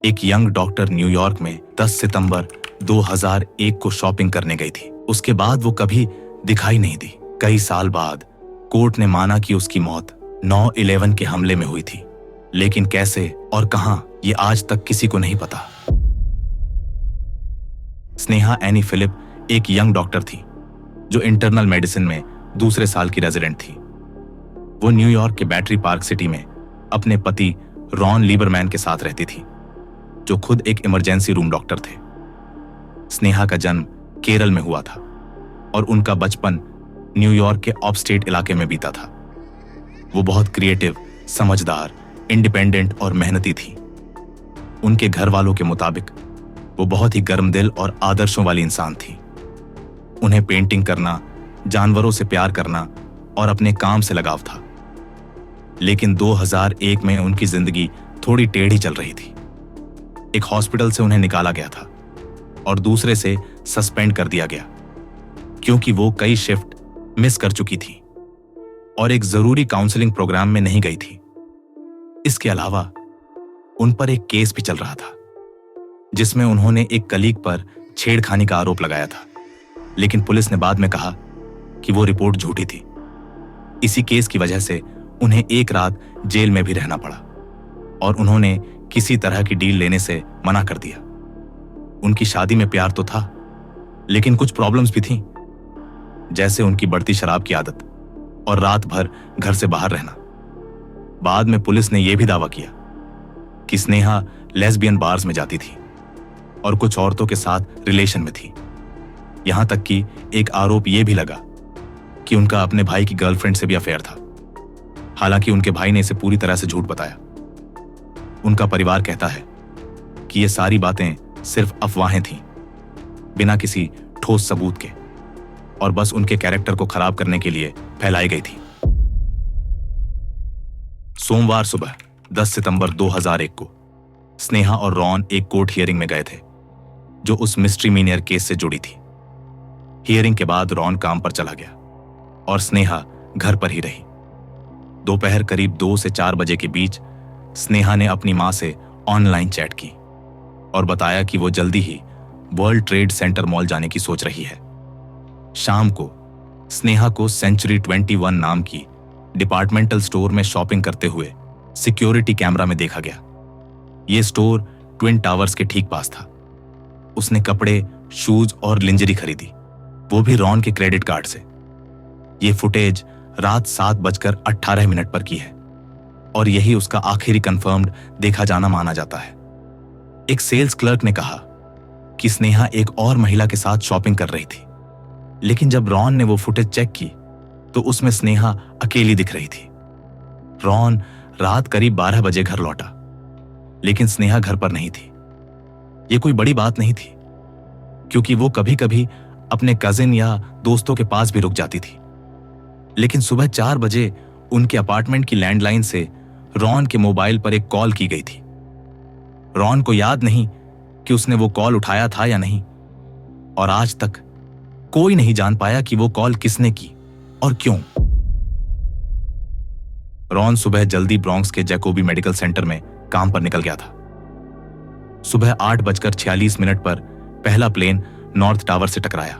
एक young doctor New York में 10 सितंबर 2001 को शॉपिंग करने गई थी। उसके बाद वो कभी दिखाई नहीं दी। कई साल बाद कोर्ट ने माना कि उसकी मौत 9/11 के हमले में हुई थी, लेकिन कैसे और कहां ये आज तक किसी को नहीं पता। स्नेहा एनी फिलिप एक यंग डॉक्टर थी जो इंटरनल मेडिसिन में दूसरे साल की रेजिडेंट थी। वो न्यूयॉर्क के बैटरी पार्क सिटी में अपने पति रॉन लीबरमैन के साथ रहती थी, जो खुद एक इमरजेंसी रूम डॉक्टर थे। स्नेहा का जन्म केरल में हुआ था और उनका बचपन न्यूयॉर्क के अपस्टेट इलाके में बीता था। वो बहुत क्रिएटिव, समझदार, इंडिपेंडेंट और मेहनती थी। उनके घर वालों के मुताबिक वो बहुत ही गर्मदिल और आदर्शों वाली इंसान थी। उन्हें पेंटिंग करना, जानवरों से प्यार करना और अपने काम से लगाव था। लेकिन 2001 में उनकी जिंदगी थोड़ी टेढ़ी चल रही थी। एक हॉस्पिटल से उन्हें निकाला गया था और दूसरे से सस्पेंड कर दिया गया क्योंकि वो कई शिफ्ट मिस कर चुकी थी और एक जरूरी काउंसलिंग प्रोग्राम में नहीं गई थी। इसके अलावा उन पर एक केस भी चल रहा था जिसमें उन्होंने एक कलीग पर छेड़खानी का आरोप लगाया था, लेकिन पुलिस ने बाद में कहा कि वो रिपोर्ट झूठी थी। इसी केस की वजह से उन्हें एक रात जेल में भी रहना पड़ा और उन्होंने किसी तरह की डील लेने से मना कर दिया। उनकी शादी में प्यार तो था, लेकिन कुछ प्रॉब्लम्स भी थीं, जैसे उनकी बढ़ती शराब की आदत और रात भर घर से बाहर रहना। बाद में पुलिस ने यह भी दावा किया कि स्नेहा लेस्बियन बार्स में जाती थी और कुछ औरतों के साथ रिलेशन में थी। यहां तक कि एक आरोप यह भी लगा कि उनका अपने भाई की गर्लफ्रेंड से भी अफेयर था। हालांकि उनके भाई ने इसे पूरी तरह से झूठ बताया। उनका परिवार कहता है कि ये सारी बातें सिर्फ अफवाहें थीं, बिना किसी ठोस सबूत के, और बस उनके कैरेक्टर को खराब करने के लिए फैलाई गई थी। सोमवार सुबह 10 सितंबर 2001 को स्नेहा और रॉन एक कोर्ट हियरिंग में गए थे जो उस मिस्ट्री मीनियर केस से जुड़ी थी। हियरिंग के बाद रॉन काम पर चला गया और स्नेहा घर पर ही रही। दोपहर करीब 2 से 4 बजे के बीच स्नेहा ने अपनी मां से ऑनलाइन चैट की और बताया कि वो जल्दी ही वर्ल्ड ट्रेड सेंटर मॉल जाने की सोच रही है। शाम को स्नेहा को सेंचुरी 21 नाम की डिपार्टमेंटल स्टोर में शॉपिंग करते हुए सिक्योरिटी कैमरा में देखा गया। यह स्टोर ट्विन टावर्स के ठीक पास था। उसने कपड़े, शूज और लिंजरी खरीदी, वो भी रॉन के क्रेडिट कार्ड से। यह फुटेज रात 7:18 पर की है और यही उसका आखिरी कंफर्म्ड देखा जाना माना जाता है। एक सेल्स क्लर्क ने कहा कि स्नेहा एक और महिला के साथ शॉपिंग कर रही थी, लेकिन जब रॉन ने वो फुटेज चेक की तो उसमें स्नेहा अकेली दिख रही थी। रॉन रात करीब 12 बजे घर लौटा, लेकिन स्नेहा घर पर नहीं थी। ये कोई बड़ी बात नहीं थी क्योंकि वो कभी कभी अपने कजिन या दोस्तों के पास भी रुक जाती थी। लेकिन सुबह 4 बजे उनके अपार्टमेंट की लैंडलाइन से रॉन के मोबाइल पर एक कॉल की गई थी। रॉन को याद नहीं कि उसने वो कॉल उठाया था या नहीं, और आज तक कोई नहीं जान पाया कि वो कॉल किसने की और क्यों। रॉन सुबह जल्दी ब्रॉन्क्स के जैकोबी मेडिकल सेंटर में काम पर निकल गया था। सुबह 8:46 पर पहला प्लेन नॉर्थ टावर से टकराया।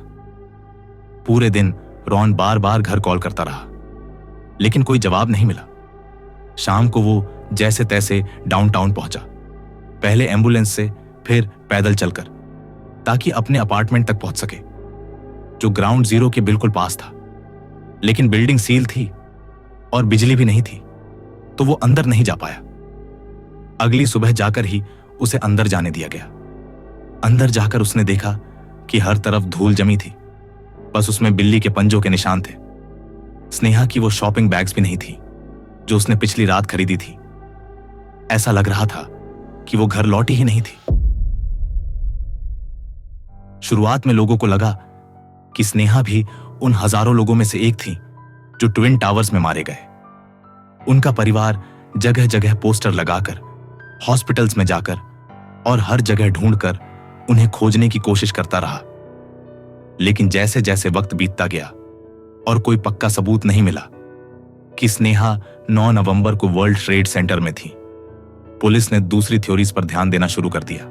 पूरे दिन रॉन बार बार घर कॉल करता रहा, लेकिन कोई जवाब नहीं मिला। शाम को वो जैसे तैसे डाउनटाउन पहुंचा, पहले एम्बुलेंस से, फिर पैदल चलकर, ताकि अपने अपार्टमेंट तक पहुंच सके, जो ग्राउंड जीरो के बिल्कुल पास था। लेकिन बिल्डिंग सील थी और बिजली भी नहीं थी, तो वो अंदर नहीं जा पाया। अगली सुबह जाकर ही उसे अंदर जाने दिया गया। अंदर जाकर उसने देखा कि हर तरफ धूल जमी थी, बस उसमें बिल्ली के पंजों के निशान थे। स्नेहा की वो शॉपिंग बैग्स भी नहीं थी जो उसने पिछली रात खरीदी थी। ऐसा लग रहा था कि वो घर लौटी ही नहीं थी। शुरुआत में लोगों को लगा कि स्नेहा भी उन हजारों लोगों में से एक थी जो ट्विन टावर्स में मारे गए। उनका परिवार जगह जगह पोस्टर लगाकर, हॉस्पिटल्स में जाकर और हर जगह ढूंढकर उन्हें खोजने की कोशिश करता रहा। लेकिन जैसे जैसे वक्त बीतता गया और कोई पक्का सबूत नहीं मिला कि स्नेहा 9 नवंबर को वर्ल्ड ट्रेड सेंटर में थी, पुलिस ने दूसरी थ्योरीज पर ध्यान देना शुरू कर दिया।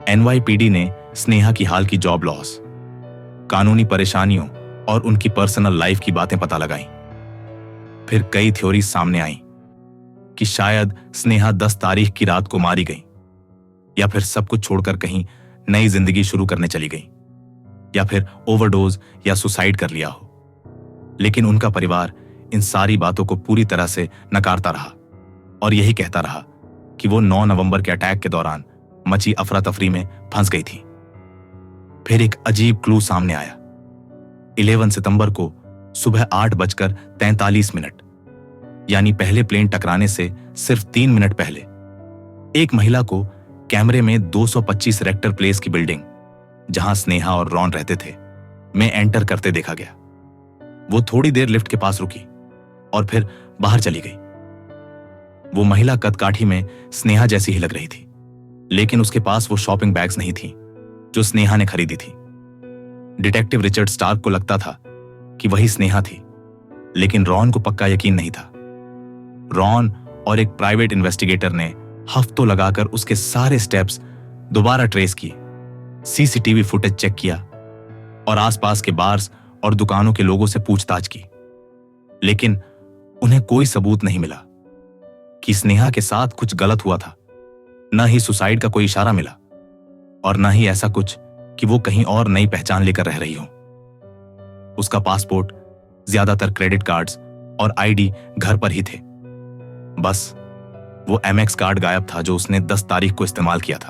एनवाईपीडी ने स्नेहा की हाल की जॉब लॉस, कानूनी परेशानियों और उनकी पर्सनल लाइफ की बातें पता लगाईं। फिर कई थ्योरीज सामने आईं कि शायद स्नेहा 10 तारीख की रात को मारी गई, या फिर सब कुछ छोड़कर कहीं नई जिंदगी शुरू करने चली गई, या फिर ओवरडोज या सुसाइड कर लिया हो। लेकिन उनका परिवार इन सारी बातों को पूरी तरह से नकारता रहा और यही कहता रहा कि वो 9 नवंबर के अटैक के दौरान मची अफरा तफरी में फंस गई थी। फिर एक अजीब क्लू सामने आया। 11 सितंबर को सुबह 8:43 यानी पहले प्लेन टकराने से सिर्फ 3 मिनट पहले एक महिला को कैमरे में 225 रेक्टर प्लेस की बिल्डिंग, जहां स्नेहा और रॉन रहते थे, में एंटर करते देखा गया। वो थोड़ी देर लिफ्ट के पास रुकी और फिर बाहर चली गई। वो महिला कदकाठी में स्नेहा जैसी ही लग रही थी, लेकिन उसके पास वो शॉपिंग बैग्स नहीं थी जो स्नेहा ने खरीदी थी। डिटेक्टिव रिचर्ड स्टार्क को लगता था कि वही स्नेहा थी, लेकिन रॉन को पक्का यकीन नहीं था। रॉन और एक प्राइवेट इन्वेस्टिगेटर ने हफ्तों लगाकर उसके सारे स्टेप्स दोबारा ट्रेस किए, सीसीटीवी फुटेज चेक किया और आसपास के बार्स और दुकानों के लोगों से पूछताछ की, लेकिन उन्हें कोई सबूत नहीं मिला कि स्नेहा के साथ कुछ गलत हुआ था। न ही सुसाइड का कोई इशारा मिला और न ही ऐसा कुछ कि वो कहीं और नई पहचान लेकर रह रही हो। उसका पासपोर्ट, ज्यादातर क्रेडिट कार्ड्स और आईडी घर पर ही थे। बस वो एमएक्स कार्ड गायब था जो उसने 10 तारीख को इस्तेमाल किया था,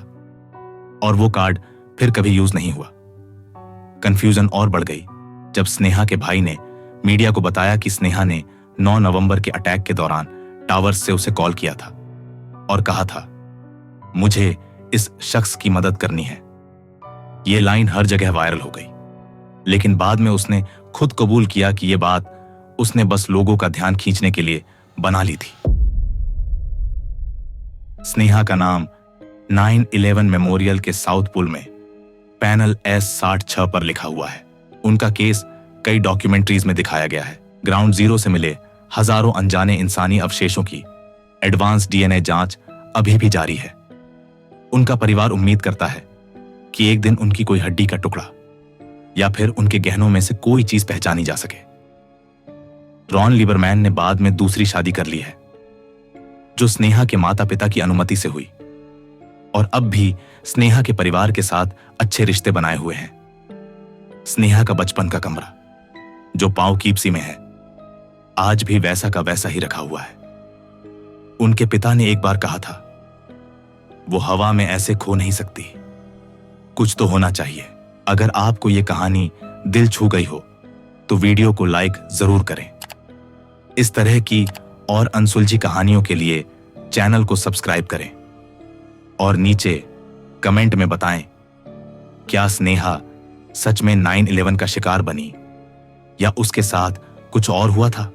और वो कार्ड फिर कभी यूज नहीं हुआ। कंफ्यूजन और बढ़ गई जब स्नेहा के भाई ने मीडिया को बताया कि स्नेहा ने 9 नवंबर के अटैक के दौरान टावर्स से उसे कॉल किया था और कहा था, मुझे इस शख्स की मदद करनी है। यह लाइन हर जगह वायरल हो गई, लेकिन बाद में उसने खुद कबूल किया कि यह बात उसने बस लोगों का ध्यान खींचने के लिए बना ली थी। स्नेहा का नाम 9/11 मेमोरियल के साउथ पुल में पैनल S66 पर लिखा हुआ है। उनका केस कई डॉक्यूमेंट्रीज में दिखाया गया है। ग्राउंड जीरो से मिले हजारों अनजाने इंसानी अवशेषों की एडवांस डीएनए जांच अभी भी जारी है। उनका परिवार उम्मीद करता है कि एक दिन उनकी कोई हड्डी का टुकड़ा या फिर उनके गहनों में से कोई चीज पहचानी जा सके। रॉन लीबरमैन ने बाद में दूसरी शादी कर ली है, जो स्नेहा के माता पिता की अनुमति से हुई, और अब भी स्नेहा के परिवार के साथ अच्छे रिश्ते बनाए हुए हैं। स्नेहा का बचपन का कमरा, जो पावकीपसी में है, आज भी वैसा का वैसा ही रखा हुआ है। उनके पिता ने एक बार कहा था, वो हवा में ऐसे खो नहीं सकती, कुछ तो होना चाहिए। अगर आपको ये कहानी दिल छू गई हो तो वीडियो को लाइक जरूर करें। इस तरह की और अनसुलझी कहानियों के लिए चैनल को सब्सक्राइब करें और नीचे कमेंट में बताएं, क्या स्नेहा सच में 9/11 का शिकार बनी या उसके साथ कुछ और हुआ था।